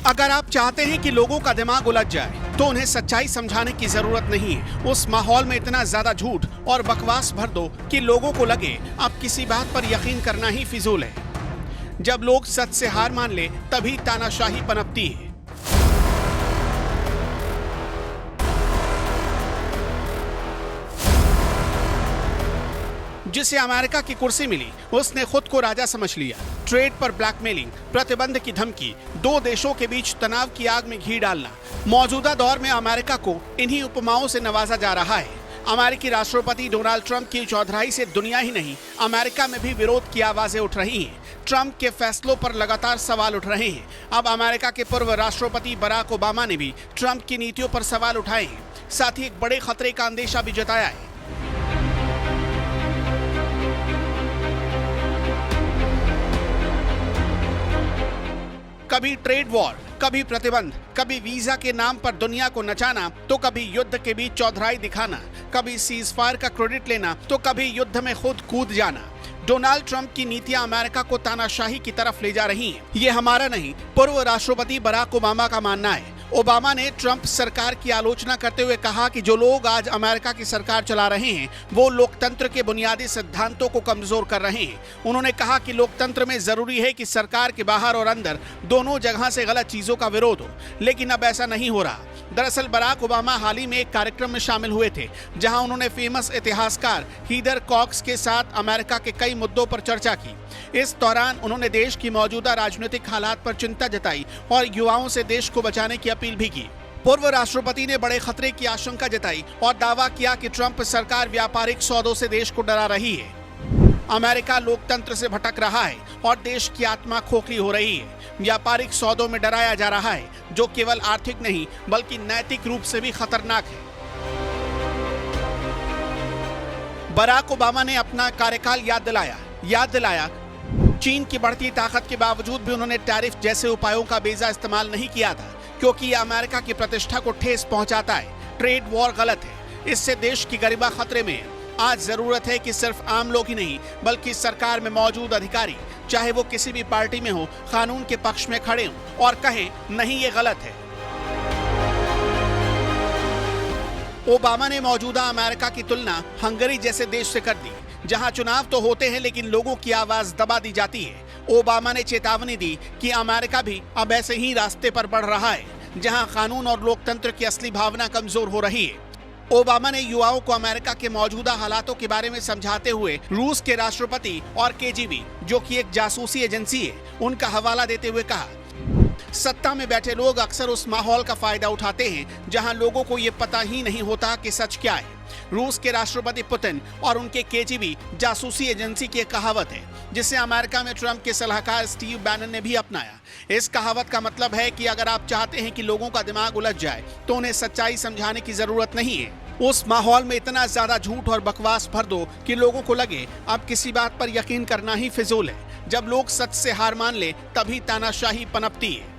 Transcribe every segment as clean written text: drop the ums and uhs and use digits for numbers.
अगर आप चाहते हैं कि लोगों का दिमाग उलझ जाए तो उन्हें सच्चाई समझाने की जरूरत नहीं है। उस माहौल में इतना ज्यादा झूठ और बकवास भर दो कि लोगों को लगे अब किसी बात पर यकीन करना ही फिजूल है। जब लोग सच से हार मान ले तभी तानाशाही पनपती है। जिसे अमेरिका की कुर्सी मिली उसने खुद को राजा समझ लिया। ट्रेड पर ब्लैकमेलिंग, प्रतिबंध की धमकी, दो देशों के बीच तनाव की आग में घी डालना। मौजूदा दौर में अमेरिका को इन्हीं उपमाओं से नवाजा जा रहा है। अमेरिकी राष्ट्रपति डोनाल्ड ट्रंप की चौधराई से दुनिया ही नहीं, अमेरिका में भी विरोध की आवाजें उठ रही हैं। ट्रंप के फैसलों पर लगातार सवाल उठ रहे हैं। अब अमेरिका के पूर्व राष्ट्रपति बराक ओबामा ने भी ट्रंप की नीतियों पर सवाल उठाए हैं। साथ ही एक बड़े खतरे का अंदेशा भी जताया है। कभी ट्रेड वॉर, कभी प्रतिबंध, कभी वीजा के नाम पर दुनिया को नचाना, तो कभी युद्ध के बीच चौधराई दिखाना, कभी सीज फायर का क्रेडिट लेना, तो कभी युद्ध में खुद कूद जाना। डोनाल्ड ट्रंप की नीतियां अमेरिका को तानाशाही की तरफ ले जा रही हैं। ये हमारा नहीं, पूर्व राष्ट्रपति बराक ओबामा का मानना है। ओबामा ने ट्रंप सरकार की आलोचना करते हुए कहा कि जो लोग आज अमेरिका की सरकार चला रहे हैं वो लोकतंत्र के बुनियादी सिद्धांतों को कमजोर कर रहे हैं। उन्होंने कहा कि लोकतंत्र में जरूरी है कि सरकार के बाहर और अंदर दोनों जगह से गलत चीजों का विरोध हो, लेकिन अब ऐसा नहीं हो रहा। दरअसल बराक ओबामा हाल ही में एक कार्यक्रम में शामिल हुए थे जहां उन्होंने फेमस इतिहासकार हीदर कॉक्स के साथ अमेरिका के कई मुद्दों पर चर्चा की। इस दौरान उन्होंने देश की मौजूदा राजनीतिक हालात पर चिंता जताई और युवाओं से देश को बचाने की अपील भी की। पूर्व राष्ट्रपति ने बड़े खतरे की आशंका जताई और दावा किया कि ट्रंप सरकार व्यापारिक सौदों से देश को डरा रही है। अमेरिका लोकतंत्र से भटक रहा है और देश की आत्मा खोखली हो रही है। व्यापारिक सौदों में डराया जा रहा है जो केवल आर्थिक नहीं बल्कि नैतिक रूप से भी खतरनाक है। बराक ओबामा ने अपना कार्यकाल याद दिलाया। चीन की बढ़ती ताकत के बावजूद भी उन्होंने टैरिफ जैसे उपायों का बेजा इस्तेमाल नहीं किया था, क्योंकि यह अमेरिका की प्रतिष्ठा को ठेस पहुंचाता है। ट्रेड वॉर गलत है, इससे देश की गरिमा खतरे में है। आज जरूरत है कि सिर्फ आम लोग ही नहीं बल्कि सरकार में मौजूद अधिकारी, चाहे वो किसी भी पार्टी में हो, कानून के पक्ष में खड़े हों और कहें नहीं ये गलत है। ओबामा ने मौजूदा अमेरिका की तुलना हंगरी जैसे देश से कर दी, जहां चुनाव तो होते हैं लेकिन लोगों की आवाज दबा दी जाती है। ओबामा ने चेतावनी दी कि अमेरिका भी अब ऐसे ही रास्ते पर बढ़ रहा है जहां कानून और लोकतंत्र की असली भावना कमजोर हो रही है। ओबामा ने युवाओं को अमेरिका के मौजूदा हालातों के बारे में समझाते हुए रूस के राष्ट्रपति और केजीबी, जो कि एक जासूसी एजेंसी है, उनका हवाला देते हुए कहा, सत्ता में बैठे लोग अक्सर उस माहौल का फायदा उठाते हैं जहां लोगों को ये पता ही नहीं होता कि सच क्या है। रूस के राष्ट्रपति पुतिन और उनके केजीबी जासूसी एजेंसी की एक कहावत है जिसे अमेरिका में ट्रंप के सलाहकार स्टीव बैनन ने भी अपनाया। इस कहावत का मतलब है कि अगर आप चाहते हैं कि लोगों का दिमाग उलझ जाए तो उन्हें सच्चाई समझाने की जरूरत नहीं है। उस माहौल में इतना ज्यादा झूठ और बकवास भर दो कि लोगों को लगे अब किसी बात पर यकीन करना ही फिजूल है। जब लोग सच से हार मान ले तभी तानाशाही पनपती है।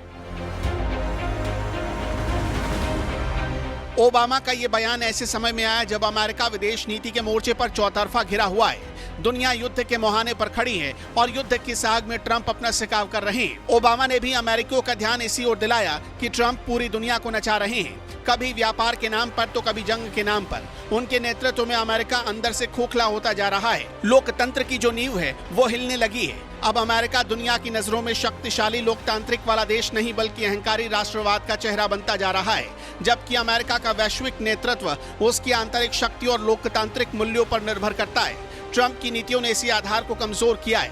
ओबामा का ये बयान ऐसे समय में आया जब अमेरिका विदेश नीति के मोर्चे पर चौतरफा घिरा हुआ है। दुनिया युद्ध के मुहाने पर खड़ी है और युद्ध की साग में ट्रंप अपना सिकाव कर रहे हैं। ओबामा ने भी अमेरिकियों का ध्यान इसी ओर दिलाया कि ट्रंप पूरी दुनिया को नचा रहे हैं, कभी व्यापार के नाम पर तो कभी जंग के नाम पर। उनके नेतृत्व में अमेरिका अंदर से खोखला होता जा रहा है। लोकतंत्र की जो नींव है वो हिलने लगी है। अब अमेरिका दुनिया की नजरों में शक्तिशाली लोकतांत्रिक वाला देश नहीं बल्कि अहंकारी राष्ट्रवाद का चेहरा बनता जा रहा है, जबकि अमेरिका का वैश्विक नेतृत्व उसकी आंतरिक शक्ति और लोकतांत्रिक मूल्यों पर निर्भर करता है। ट्रंप की नीतियों ने इसी आधार को कमजोर किया है।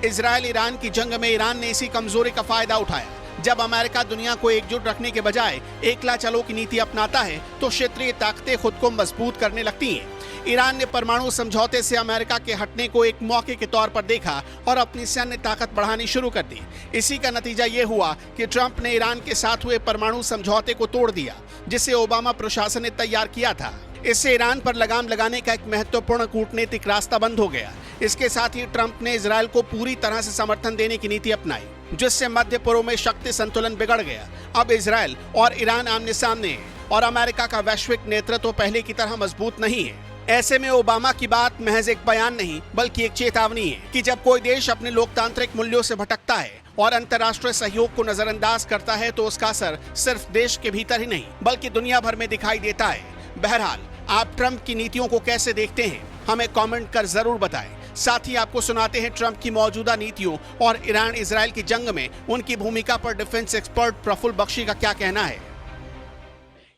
इजरायल ईरान की जंग में ईरान ने इसी कमजोरी का फायदा उठाया। जब अमेरिका दुनिया को एकजुट रखने के बजाय एकला चलो की नीति अपनाता है तो क्षेत्रीय ताकतें खुद को मजबूत करने लगती हैं। ईरान ने परमाणु समझौते से अमेरिका के हटने को एक मौके के तौर पर देखा और अपनी सैन्य ताकत बढ़ानी शुरू कर दी। इसी का नतीजा ये हुआ कि ट्रंप ने ईरान के साथ हुए परमाणु समझौते को तोड़ दिया, जिसे ओबामा प्रशासन ने तैयार किया था। इससे ईरान पर लगाम लगाने का एक महत्वपूर्ण कूटनीतिक रास्ता बंद हो गया। इसके साथ ही ट्रंप ने इजरायल को पूरी तरह से समर्थन देने की नीति अपनाई, जिससे मध्य पूर्व में शक्ति संतुलन बिगड़ गया। अब इजरायल और ईरान आमने सामने है और अमेरिका का वैश्विक नेतृत्व पहले की तरह मजबूत नहीं है। ऐसे में ओबामा की बात महज एक बयान नहीं बल्कि एक चेतावनी है कि जब कोई देश अपने लोकतांत्रिक मूल्यों से भटकता है और अंतर्राष्ट्रीय सहयोग को नजरअंदाज करता है तो उसका असर सिर्फ देश के भीतर ही नहीं बल्कि दुनिया भर में दिखाई देता है। बहरहाल, आप ट्रंप की नीतियों को कैसे देखते हैं, हमें कमेंट कर जरूर बताएं। साथ ही आपको सुनाते हैं ट्रंप की मौजूदा नीतियों और ईरान इजराइल की जंग में उनकी भूमिका पर डिफेंस एक्सपर्ट प्रफुल्ल बख्शी का क्या कहना है।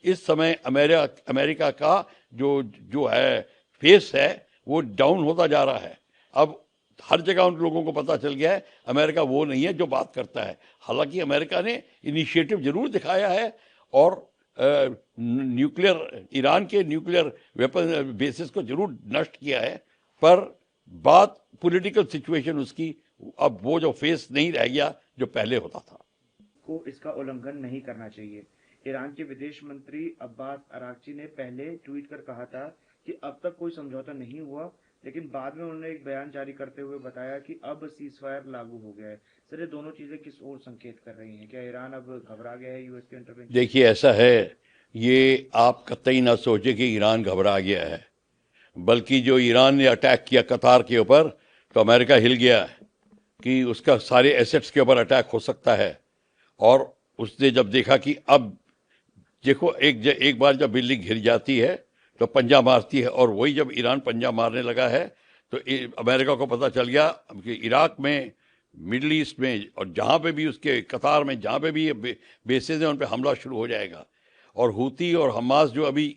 इस समय अमेरिका का जो है फेस है वो डाउन होता जा रहा है। अब हर जगह उन लोगों को पता चल गया है अमेरिका वो नहीं है जो बात करता है। हालांकि अमेरिका ने इनिशिएटिव जरूर दिखाया है और ईरान के न्यूक्लियर वेपन बेसिस को जरूर नष्ट किया है, पर बात पॉलिटिकल सिचुएशन उसकी अब वो जो फेस नहीं रह गया जो पहले होता था। को इसका उल्लंघन नहीं करना चाहिए। ईरान के विदेश मंत्री अब्बास अरागची ने पहले ट्वीट कर कहा था कि अब तक कोई समझौता नहीं हुआ, लेकिन बाद में उन्होंने एक बयान जारी करते हुए बताया कि अब सीज़फायर लागू हो गया है। सर, ये दोनों चीजें किस ओर संकेत कर रही हैं? क्या ईरान अब घबरा गया है यूएस के इंटरवेंशन? देखिए, ऐसा है, ये आप कतई ना सोचे कि ईरान घबरा गया है, बल्कि जो ईरान ने अटैक किया कतार के ऊपर तो अमेरिका हिल गया कि उसका सारे एसेट्स के ऊपर अटैक हो सकता है। और उसने जब देखा कि अब देखो एक बार जब बिल्डिंग घिर जाती है तो पंजा मारती है, और वही जब ईरान पंजा मारने लगा है तो अमेरिका को पता चल गया कि इराक में, मिडल ईस्ट में और जहाँ पे भी उसके कतार में जहाँ पे भी बेसेस हैं उन पे हमला शुरू हो जाएगा। और हूती और हमास जो अभी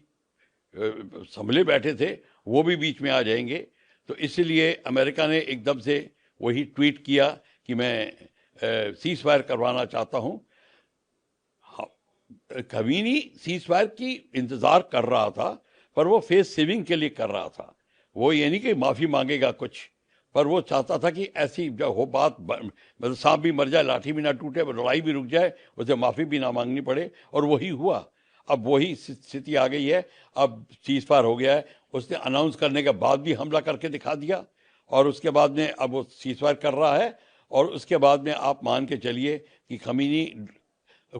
संभले बैठे थे वो भी बीच में आ जाएंगे। तो इसलिए अमेरिका ने एकदम से वही ट्वीट किया कि मैं सीज फायर करवाना चाहता हूँ। खमीनी सीज फायर की इंतज़ार कर रहा था, पर वो फेस सेविंग के लिए कर रहा था। वो ये नहीं कि माफ़ी मांगेगा कुछ, पर वो चाहता था कि ऐसी जब हो बात, मतलब सांप भी मर जाए लाठी भी ना टूटे, लड़ाई भी रुक जाए, उसे माफ़ी भी ना मांगनी पड़े, और वही हुआ। अब वही स्थिति आ गई है। अब सीज फायर हो गया है। उसने अनाउंस करने के बाद भी हमला करके दिखा दिया, और उसके बाद में अब वो सीज फायर कर रहा है। और उसके बाद में आप मान के चलिए कि खमीनी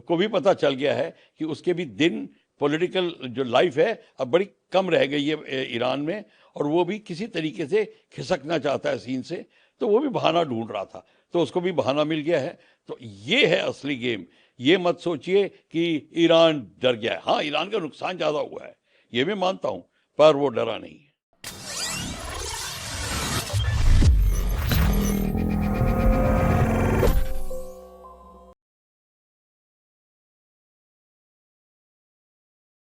को भी पता चल गया है कि उसके भी दिन, पॉलिटिकल जो लाइफ है अब बड़ी कम रह गई है ईरान में, और वो भी किसी तरीके से खिसकना चाहता है सीन से। तो वो भी बहाना ढूंढ रहा था, तो उसको भी बहाना मिल गया है। तो ये है असली गेम। ये मत सोचिए कि ईरान डर गया है। हाँ, ईरान का नुकसान ज़्यादा हुआ है, ये मैं मानता हूँ, पर वो डरा नहीं।